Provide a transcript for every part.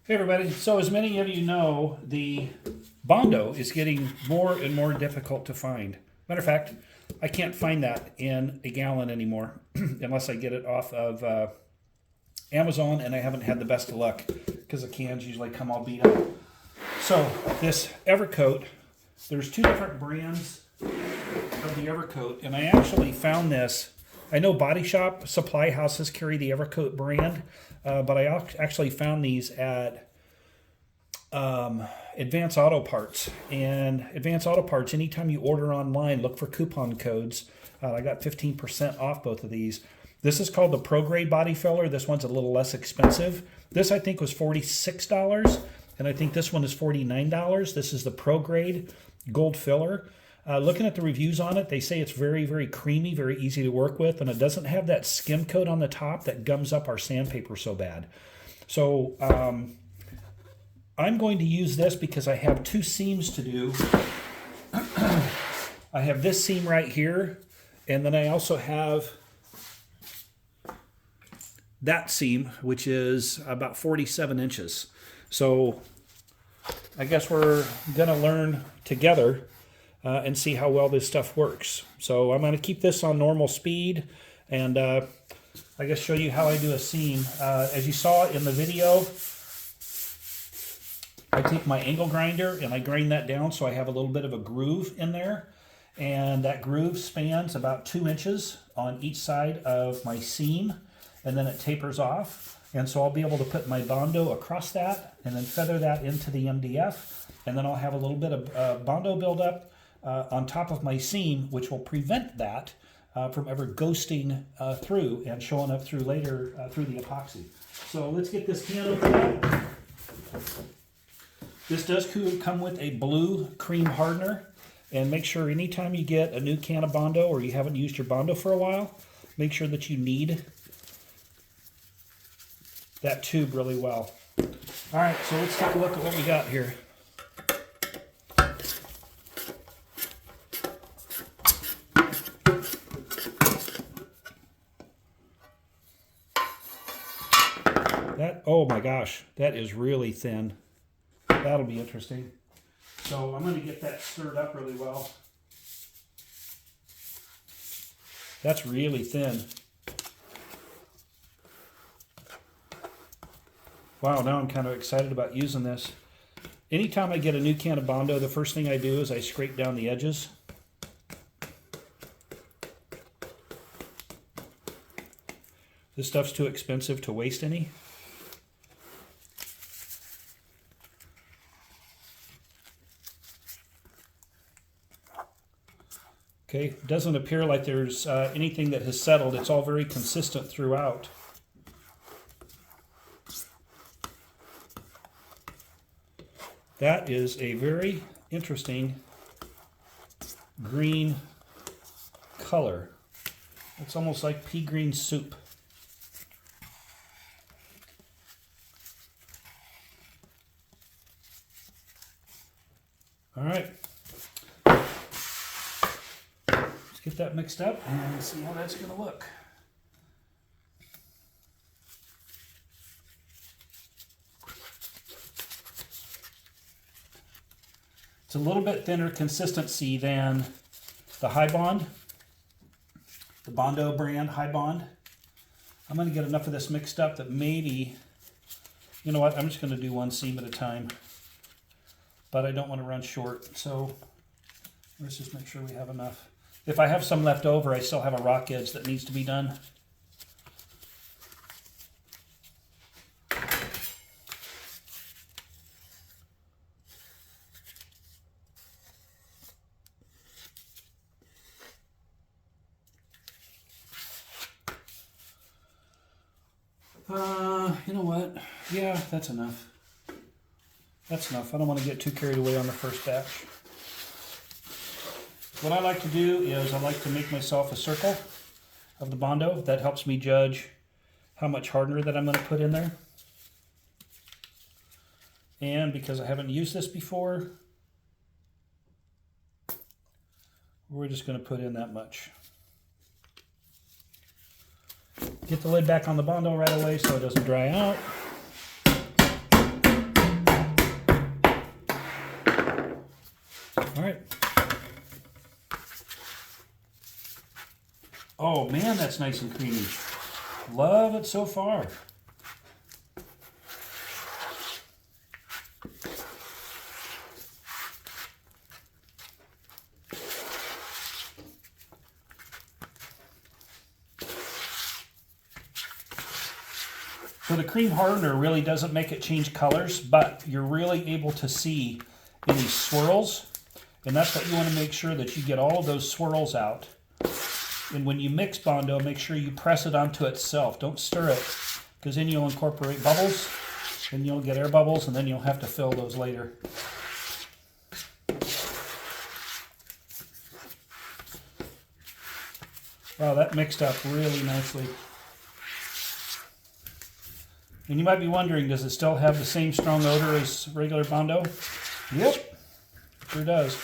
Hey everybody, so as many of you know, the Bondo is getting more and more difficult to find. Matter of fact, I can't find that in a gallon anymore unless I get it off of Amazon, and I haven't had the best of luck because the cans usually come all beat up. So this Evercoat, there's two different brands of the Evercoat, and I actually found this. I know body shop supply houses carry the Evercoat brand, but I actually found these at Advanced Auto Parts. And Advanced Auto Parts, anytime you order online, look for coupon codes. I got 15% off both of these. This is called the Pro Grade Body Filler. This one's a little less expensive. This I think was $46, and I think this one is $49. This is the Pro Grade Gold Filler. Looking at the reviews on it, they say it's very, very creamy, very easy to work with, and it doesn't have that skim coat on the top that gums up our sandpaper so bad. So I'm going to use this because I have two seams to do. I have this seam right here, and then I also have that seam, which is about 47 inches. So I guess we're going to learn together and see how well this stuff works. So I'm going to keep this on normal speed and I guess show you how I do a seam. As you saw in the video, I take my angle grinder and I grind that down so I have a little bit of a groove in there. And that groove spans about 2 inches on each side of my seam, and then it tapers off. And so I'll be able to put my Bondo across that and then feather that into the MDF. And then I'll have a little bit of Bondo buildup on top of my seam, which will prevent that from ever ghosting through and showing up through later through the epoxy. So let's get this can opened up. This does come with a blue cream hardener, and make sure anytime you get a new can of Bondo or you haven't used your Bondo for a while, make sure that you knead that tube really well. All right, so let's take a look at what we got here. Oh my gosh, that is really thin. That'll be interesting. So I'm going to get that stirred up really well. That's really thin. Wow, now I'm kind of excited about using this. Anytime I get a new can of Bondo, the first thing I do is I scrape down the edges. This stuff's too expensive to waste any. Okay, it doesn't appear like there's anything that has settled. It's all very consistent throughout. That is a very interesting green color. It's almost like pea green soup. All right. Get that mixed up and see how that's going to look. It's a little bit thinner consistency than the High Bond, the Bondo brand High Bond. I'm going to get enough of this mixed up that maybe, you know what, I'm just going to do one seam at a time, but I don't want to run short, so let's just make sure we have enough. If I have some left over, I still have a rock edge that needs to be done. You know what? Yeah, that's enough. That's enough. I don't want to get too carried away on the first batch. What I like to do is I like to make myself a circle of the Bondo. That helps me judge how much hardener that I'm going to put in there. And because I haven't used this before, we're just going to put in that much. Get the lid back on the Bondo right away so it doesn't dry out. Oh man, that's nice and creamy. Love it so far. So the cream hardener really doesn't make it change colors, but you're really able to see any swirls. And that's what you want to make sure that you get all of those swirls out. And when you mix Bondo, make sure you press it onto itself. Don't stir it, because then you'll incorporate bubbles, and you'll get air bubbles, and then you'll have to fill those later. Wow, that mixed up really nicely. And you might be wondering, does it still have the same strong odor as regular Bondo? Yep, sure does.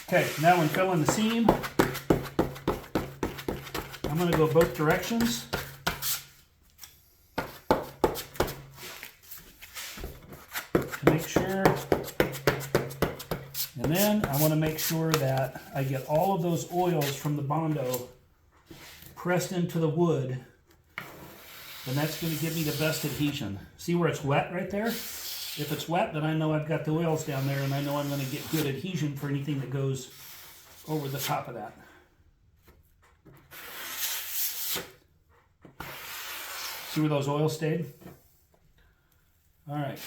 Okay, now when filling the seam, I'm going to go both directions. To make sure. And then I want to make sure that I get all of those oils from the Bondo pressed into the wood. And that's going to give me the best adhesion. See where it's wet right there? If it's wet, then I know I've got the oils down there, and I know I'm going to get good adhesion for anything that goes over the top of that. See where those oils stayed? All right.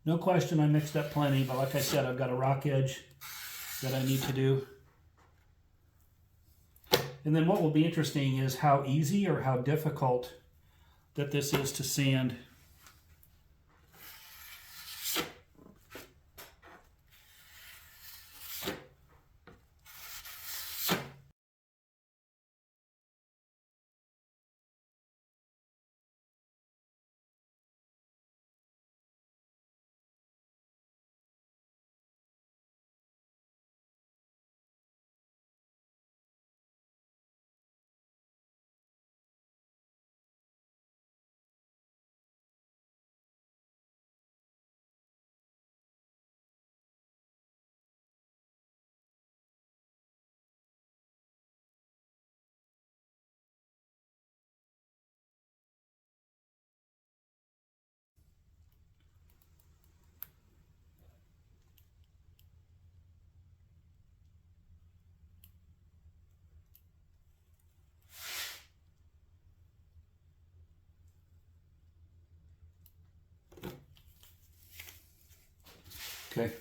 No question I mixed up plenty, but like I said, I've got a rock edge that I need to do. And then what will be interesting is how easy or how difficult that this is to sand. Okay.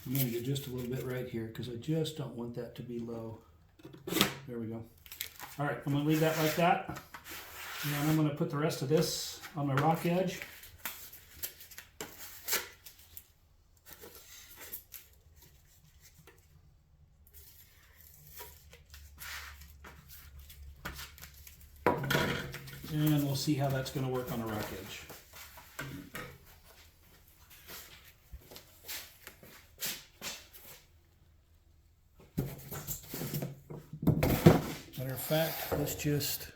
I'm going to get just a little bit right here because I just don't want that to be low. There we go. All right, I'm going to leave that like that. And I'm going to put the rest of this on my rock edge. And we'll see how that's going to work on a rock edge. Matter of fact, let's just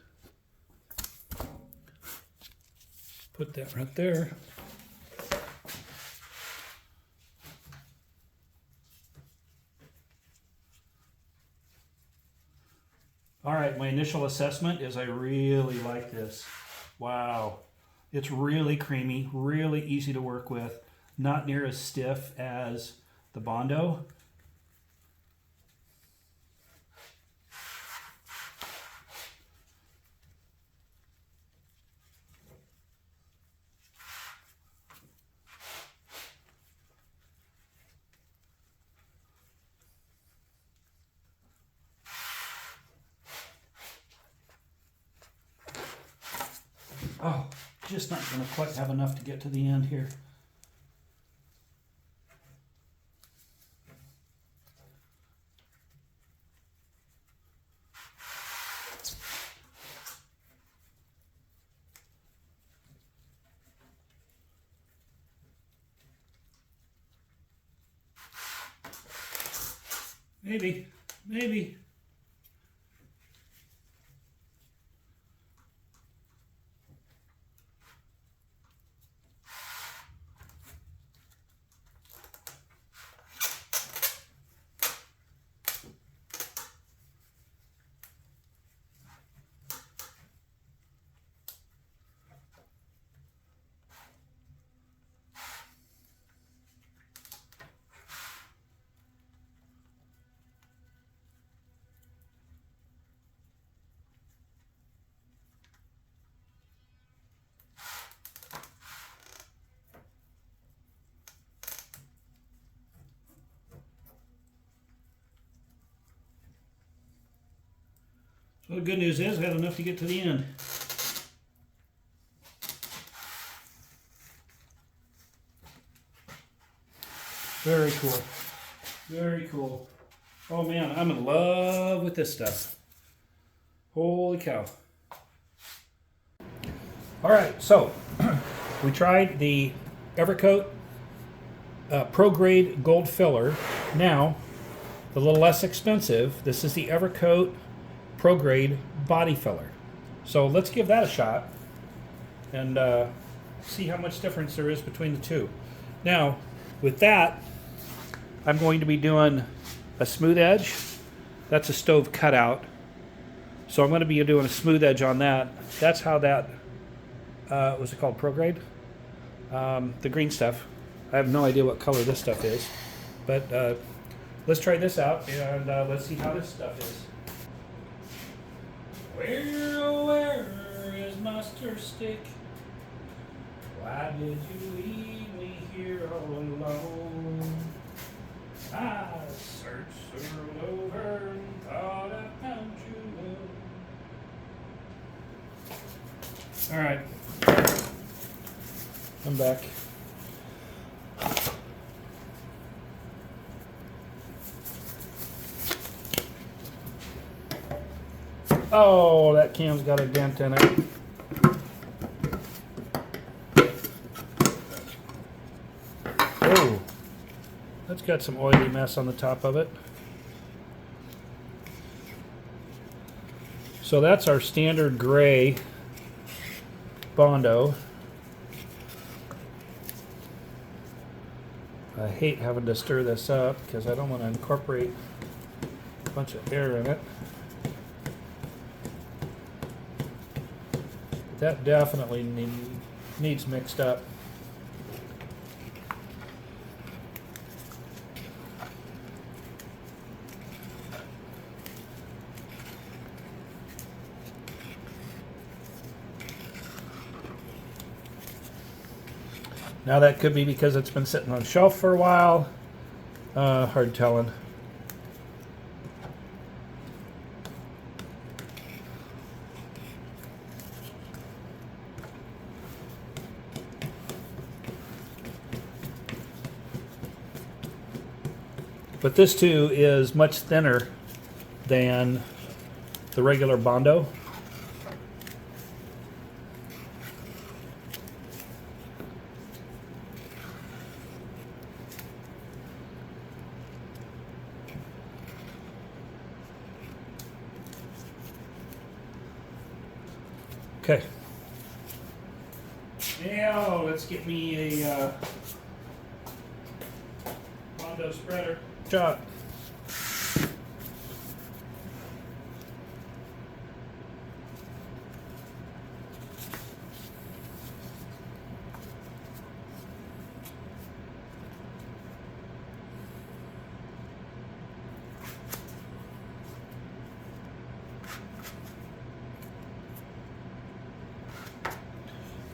put that right there. All right, my initial assessment is I really like this. Wow, it's really creamy, really easy to work with, not near as stiff as the Bondo. Oh, just not going to quite have enough to get to the end here. Maybe. the good news is I had enough to get to the end. Very cool. Very cool. Oh man, I'm in love with this stuff. Holy cow. All right, so we tried the Evercoat Pro Grade Gold Filler. Now, a little less expensive, this is the Evercoat Pro Grade Body Filler. So let's give that a shot and see how much difference there is between the two. Now, with that, I'm going to be doing a smooth edge. That's a stove cutout. So I'm going to be doing a smooth edge on that. That's how that, what's it called, Pro Grade? The green stuff. I have no idea what color this stuff is. But let's try this out and let's see how this stuff is. Where is Master Stick? Why did you leave me here all alone? I searched all over and thought I found you. All right, I'm back. Oh, that cam's got a dent in it. Oh, that's got some oily mess on the top of it. So that's our standard gray Bondo. I hate having to stir this up because I don't want to incorporate a bunch of air in it. That definitely needs mixed up. Now that could be because it's been sitting on a shelf for a while. Hard telling. But this too is much thinner than the regular Bondo. Okay. Now let's get me a Bondo spreader. Shot.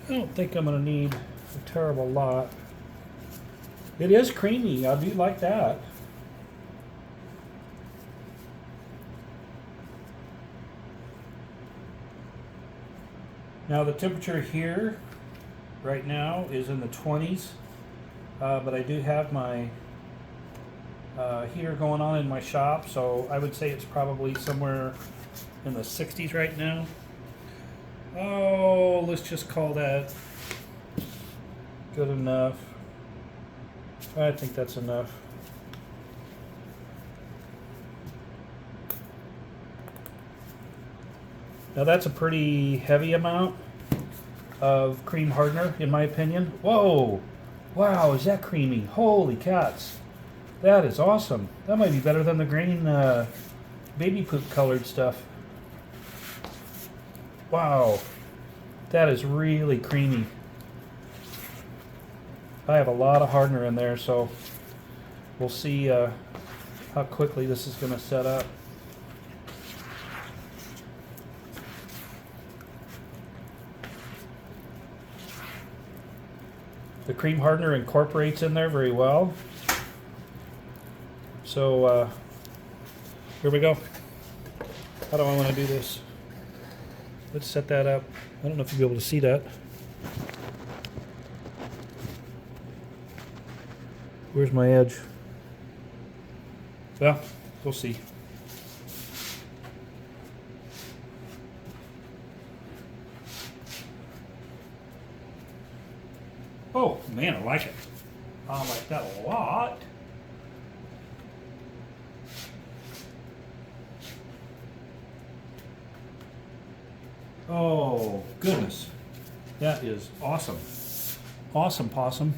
I don't think I'm going to need a terrible lot. It is creamy. I do like that. Now the temperature here right now is in the 20s, but I do have my heater going on in my shop, so I would say it's probably somewhere in the 60s right now. Oh, let's just call that good enough. I think that's enough. Now that's a pretty heavy amount of cream hardener, in my opinion. Whoa! Wow, is that creamy? Holy cats! That is awesome. That might be better than the green baby poop colored stuff. Wow, that is really creamy. I have a lot of hardener in there, so we'll see how quickly this is going to set up. The cream hardener incorporates in there very well. So here we go. How do I want to do this? let's set that up. I don't know if you'll be able to see that. Where's my edge? Well, we'll see. Oh, man, I like it. I like that a lot. Oh, goodness. That is awesome. Awesome possum.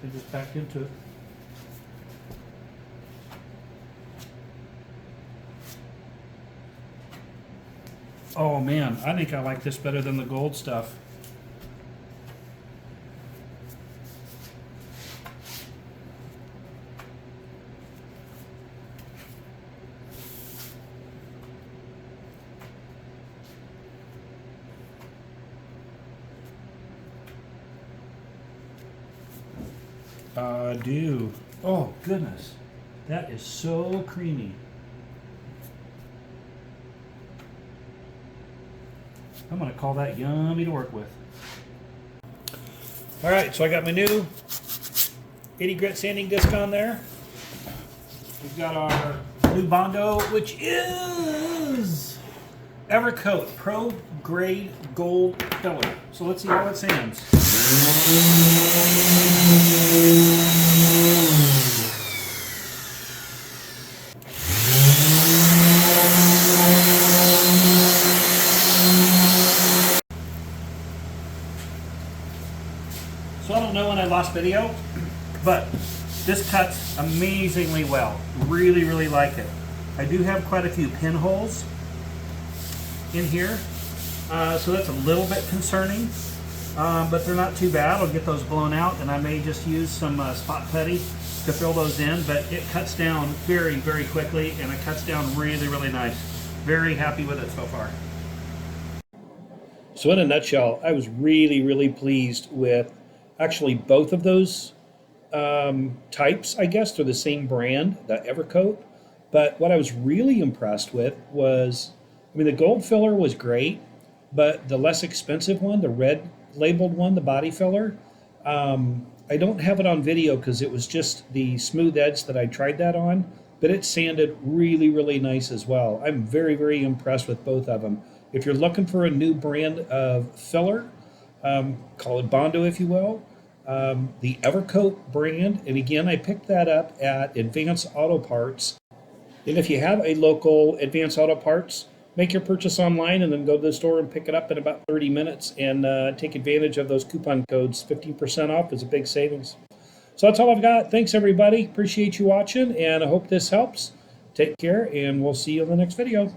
They just backed into it. Oh man, I think I like this better than the gold stuff. I do. Oh goodness, that is so creamy. I'm gonna call that yummy to work with. All right, so I got my new 80 grit sanding disc on there. We've got our new Bondo, which is Evercoat Pro Grade Gold Filler. So let's see how it sands. So I don't know when I lost video, but this cuts amazingly well. Really, really like it. I do have quite a few pinholes in here, so that's a little bit concerning, but they're not too bad. I'll get those blown out, and I may just use some spot putty to fill those in, but it cuts down very, very quickly, and it cuts down really, really nice. Very happy with it so far. So in a nutshell, I was really, really pleased with actually both of those types. I guess they're the same brand, the Evercoat, but what I was really impressed with was, I mean, the gold filler was great, but the less expensive one, the red labeled one, the body filler, I don't have it on video because it was just the smooth edge that I tried that on, but it sanded really, really nice as well. I'm very, very impressed with both of them. If you're looking for a new brand of filler, call it Bondo if you will, the Evercoat brand, and again, I picked that up at Advanced Auto Parts. And if you have a local Advanced Auto Parts, make your purchase online and then go to the store and pick it up in about 30 minutes and take advantage of those coupon codes. 15% off is a big savings. So that's all I've got. Thanks, everybody. Appreciate you watching, and I hope this helps. Take care, and we'll see you in the next video.